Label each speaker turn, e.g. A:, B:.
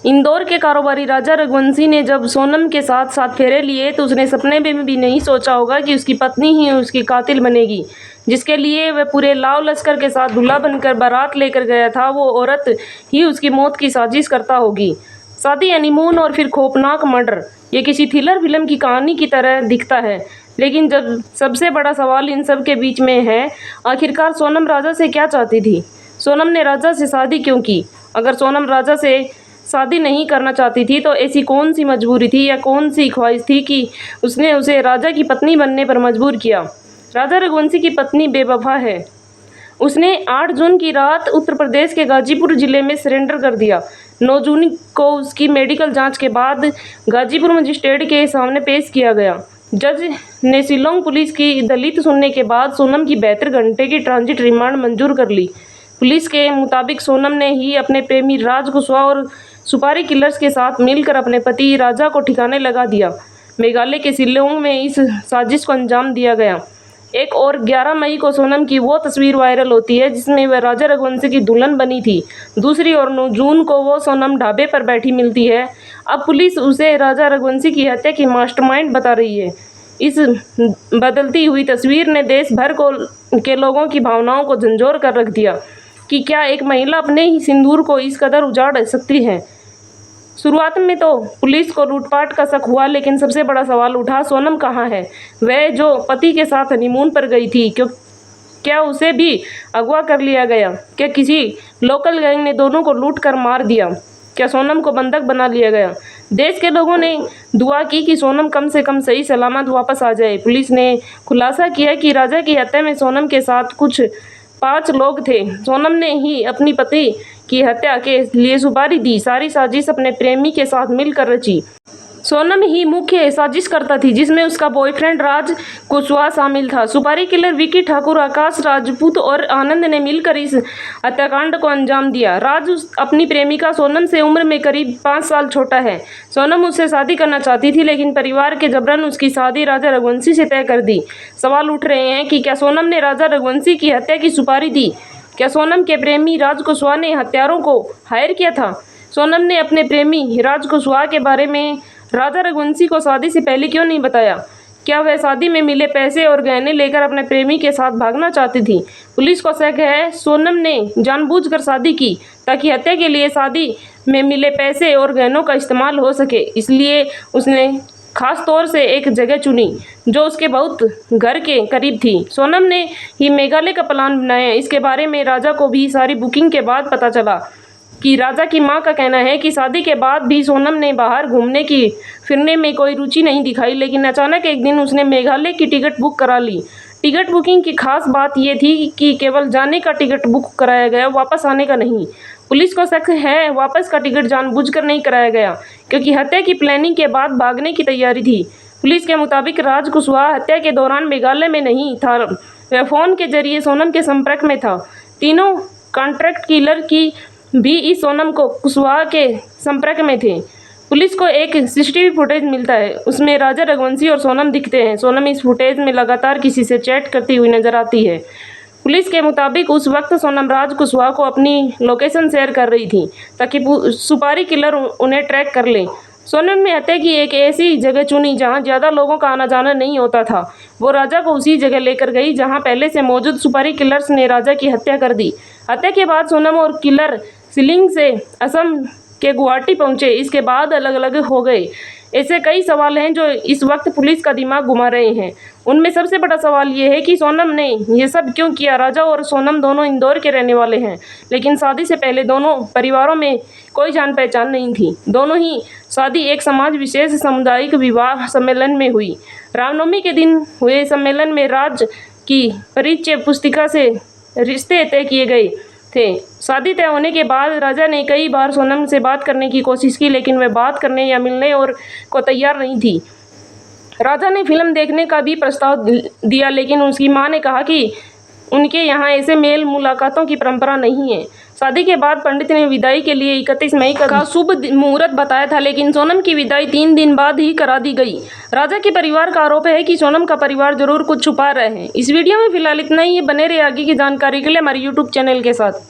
A: इंदौर के कारोबारी राजा रघुवंशी ने जब सोनम के साथ 7 फेरे लिए तो उसने सपने में भी नहीं सोचा होगा कि उसकी पत्नी ही उसकी कातिल बनेगी, जिसके लिए वह पूरे लाव लश्कर के साथ दूल्हा बनकर बारात लेकर गया था। वो औरत ही उसकी मौत की साजिश करता होगी। शादी, हनीमून और फिर खौफनाक मर्डर, ये किसी थ्रिलर फिल्म की कहानी की तरह दिखता है। लेकिन जब सबसे बड़ा सवाल इन सब के बीच में है, आखिरकार सोनम राजा से क्या चाहती थी? सोनम ने राजा से शादी क्यों की? अगर सोनम राजा से शादी नहीं करना चाहती थी तो ऐसी कौन सी मजबूरी थी या कौन सी ख्वाहिश थी कि उसने उसे राजा की पत्नी बनने पर मजबूर किया? राजा रघुवंशी की पत्नी बेवफा है। उसने 8 जून की रात उत्तर प्रदेश के गाजीपुर जिले में सरेंडर कर दिया। 9 जून को उसकी मेडिकल जांच के बाद गाजीपुर मजिस्ट्रेट के सामने पेश किया गया। जज ने शिलोंग पुलिस की दलील सुनने के बाद सोनम की 72 घंटे की ट्रांजिट रिमांड मंजूर कर ली। पुलिस के मुताबिक सोनम ने ही अपने प्रेमी राज कुशवाहा और सुपारी किलर्स के साथ मिलकर अपने पति राजा को ठिकाने लगा दिया। मेघालय के शिलोंग में इस साजिश को अंजाम दिया गया। एक और 11 मई को सोनम की वो तस्वीर वायरल होती है जिसमें वह राजा रघुवंशी की दुल्हन बनी थी। दूसरी ओर 9 जून को वो सोनम ढाबे पर बैठी मिलती है। अब पुलिस उसे राजा रघुवंशी की हत्या की मास्टरमाइंड बता रही है। इस बदलती हुई तस्वीर ने देश भर के लोगों की भावनाओं को झंझोर कर रख दिया कि क्या एक महिला अपने ही सिंदूर को इस कदर उजाड़ सकती है। शुरुआत में तो पुलिस को लूटपाट का शक हुआ, लेकिन सबसे बड़ा सवाल उठा, सोनम कहाँ है? वह जो पति के साथ हनीमून पर गई थी, क्या उसे भी अगवा कर लिया गया? क्या किसी लोकल गैंग ने दोनों को लूट कर मार दिया? क्या सोनम को बंधक बना लिया गया? देश के लोगों ने दुआ की कि सोनम कम से कम सही सलामत वापस आ जाए। पुलिस ने खुलासा किया कि राजा की हत्या में सोनम के साथ कुछ 5 लोग थे। सोनम ने ही अपनी पति की हत्या के लिए सुपारी दी। सारी साजिश अपने प्रेमी के साथ मिलकर रची। सोनम ही मुख्य साजिश करता थी, जिसमें उसका बॉयफ्रेंड राज कुशवाहा शामिल था। सुपारी किलर विकी ठाकुर, आकाश राजपूत और आनंद ने मिलकर इस हत्याकांड को अंजाम दिया। राज अपनी प्रेमिका सोनम से उम्र में करीब 5 साल छोटा है। सोनम उससे शादी करना चाहती थी, लेकिन परिवार के जबरन उसकी शादी राजा रघुवंशी से तय कर दी। सवाल उठ रहे हैं कि क्या सोनम ने राजा रघुवंशी की हत्या की सुपारी दी? क्या सोनम के प्रेमी राज कुशवाहा ने हत्यारों को हायर किया था? सोनम ने अपने प्रेमी राज कुशवाहा के बारे में राजा रघुवंशी को शादी से पहले क्यों नहीं बताया? क्या वह शादी में मिले पैसे और गहने लेकर अपने प्रेमी के साथ भागना चाहती थी? पुलिस को शक है सोनम ने जानबूझकर शादी की ताकि हत्या के लिए शादी में मिले पैसे और गहनों का इस्तेमाल हो सके। इसलिए उसने खास तौर से एक जगह चुनी जो उसके बहुत घर के करीब थी। सोनम ने ही मेघालय का प्लान बनाया। इसके बारे में राजा को भी सारी बुकिंग के बाद पता चला कि राजा की मां का कहना है कि शादी के बाद भी सोनम ने बाहर घूमने की फिरने में कोई रुचि नहीं दिखाई, लेकिन अचानक एक दिन उसने मेघालय की टिकट बुक करा ली। टिकट बुकिंग की खास बात यह थी कि केवल जाने का टिकट बुक कराया गया, वापस आने का नहीं। पुलिस को शक है वापस का टिकट जानबूझकर नहीं कराया गया, क्योंकि हत्या की प्लानिंग के बाद भागने की तैयारी थी। पुलिस के मुताबिक राज कुशवाहा हत्या के दौरान मेघालय में नहीं था, वह फोन के जरिए सोनम के संपर्क में था। तीनों कॉन्ट्रैक्ट किलर की भी इस सोनम को कुशवाहा के संपर्क में थे। पुलिस को एक सीसीटीवी फुटेज मिलता है, उसमें राजा रघुवंशी और सोनम दिखते हैं। सोनम इस फुटेज में लगातार किसी से चैट करती हुई नजर आती है। पुलिस के मुताबिक उस वक्त सोनम राज कुशवाहा को अपनी लोकेशन शेयर कर रही थी ताकि सुपारी किलर उन्हें ट्रैक कर ले। सोनम ने हत्या की एक ऐसी जगह चुनी जहां ज़्यादा लोगों का आना जाना नहीं होता था। वो राजा को उसी जगह लेकर गई जहां पहले से मौजूद सुपारी किलर्स ने राजा की हत्या कर दी। हत्या के बाद सोनम और किलर शिलिंग से असम के गुवाहाटी पहुंचे। इसके बाद अलग अलग हो गए। ऐसे कई सवाल हैं जो इस वक्त पुलिस का दिमाग घुमा रहे हैं। उनमें सबसे बड़ा सवाल ये है कि सोनम ने ये सब क्यों किया? राजा और सोनम दोनों इंदौर के रहने वाले हैं, लेकिन शादी से पहले दोनों परिवारों में कोई जान पहचान नहीं थी। दोनों ही शादी एक समाज विशेष सामुदायिक विवाह सम्मेलन में हुई। रामनवमी के दिन हुए सम्मेलन में राज की परिचय पुस्तिका से रिश्ते तय किए गए थे। शादी तय होने के बाद राजा ने कई बार सोनम से बात करने की कोशिश की, लेकिन वह बात करने या मिलने और को तैयार नहीं थी। राजा ने फिल्म देखने का भी प्रस्ताव दिया, लेकिन उसकी मां ने कहा कि उनके यहाँ ऐसे मेल मुलाकातों की परंपरा नहीं है। शादी के बाद पंडित ने विदाई के लिए 31 मई का शुभ मुहूर्त बताया था, लेकिन सोनम की विदाई 3 दिन बाद ही करा दी गई। राजा के परिवार का आरोप है कि सोनम का परिवार जरूर कुछ छुपा रहे हैं। इस वीडियो में फिलहाल इतना ही है। बने रहिए आगे की जानकारी के लिए हमारे यूट्यूब चैनल के साथ।